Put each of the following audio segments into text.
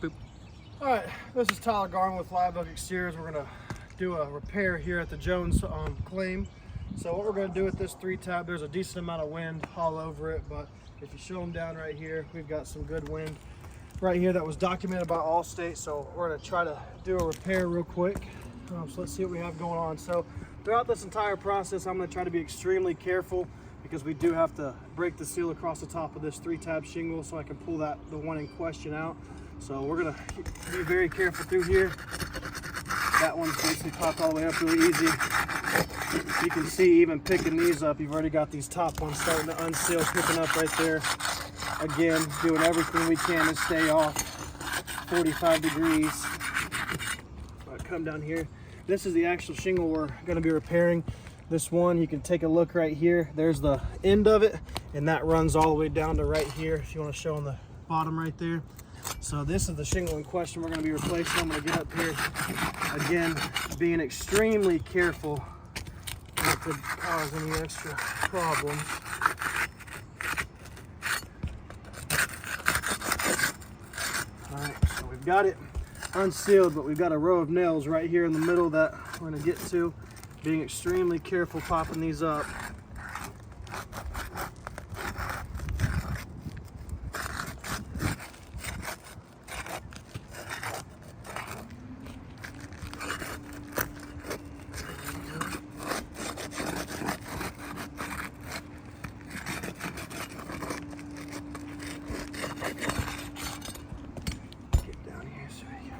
Boop. All right, this is Tyler Garman with Live Oak Exteriors. We're gonna do a repair here at the Jones claim. So what we're gonna do with this 3-tab, there's a decent amount of wind all over it, but if you show them down right here, we've got some good wind right here that was documented by Allstate. So we're gonna try to do a repair real quick. So let's see what we have going on. So throughout this entire process, I'm gonna try to be extremely careful because we do have to break the seal across the top of this 3-tab shingle so I can pull the one in question out. So we're gonna be very careful through here. That one's basically popped all the way up really easy. You can see even picking these up, you've already got these top ones starting to unseal, picking up right there. Again, doing everything we can to stay off 45 degrees. I'll come down here. This is the actual shingle we're gonna be repairing. This one, you can take a look right here. There's the end of it, and that runs all the way down to right here, if you wanna show on the bottom right there. So this is the shingle in question we're gonna be replacing. I'm gonna get up here. Again, being extremely careful not to cause any extra problems. All right, so we've got it unsealed, but we've got a row of nails right here in the middle that we're gonna get to. Being extremely careful popping these up. Get down here so we go.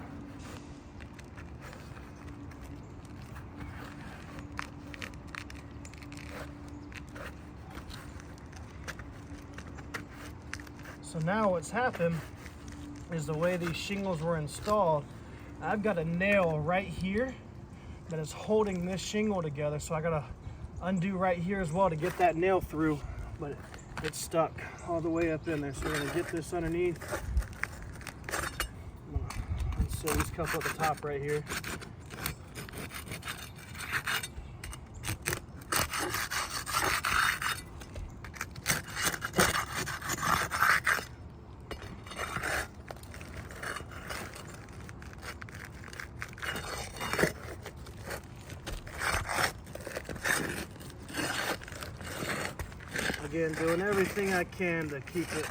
So now what's happened is the way these shingles were installed, I've got a nail right here that is holding this shingle together. So I gotta undo right here as well to get that nail through, but it's stuck all the way up in there. So we're gonna get this underneath. I'm gonna unseal this couple at the top right here. Again, doing everything I can to keep it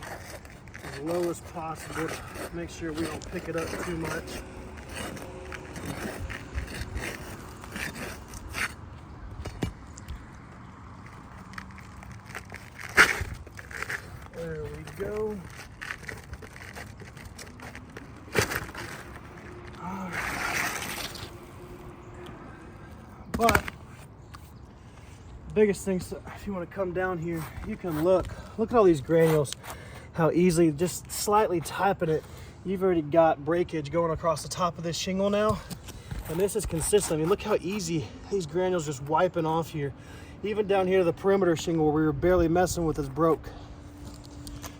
as low as possible to make sure we don't pick it up too much. There we go. All right. But biggest thing, if you want to come down here, you can look at all these granules, how easily just slightly tapping it, you've already got breakage going across the top of this shingle now. And this is consistent. I mean, look how easy these granules just wiping off here. Even down here to the perimeter shingle where we were barely messing with is broke.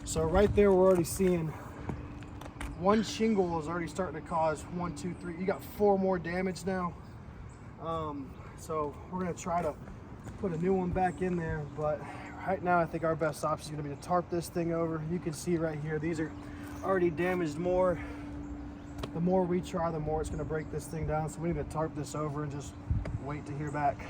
So right there, we're already seeing one shingle is already starting to cause 1, 2, 3. You got 4 more damage now. So we're gonna try to put a new one back in there, but right now I think our best option is going to be to tarp this thing over. You can see right here, these are already damaged more. The more we try, the more it's going to break this thing down. So we need to tarp this over and just wait to hear back.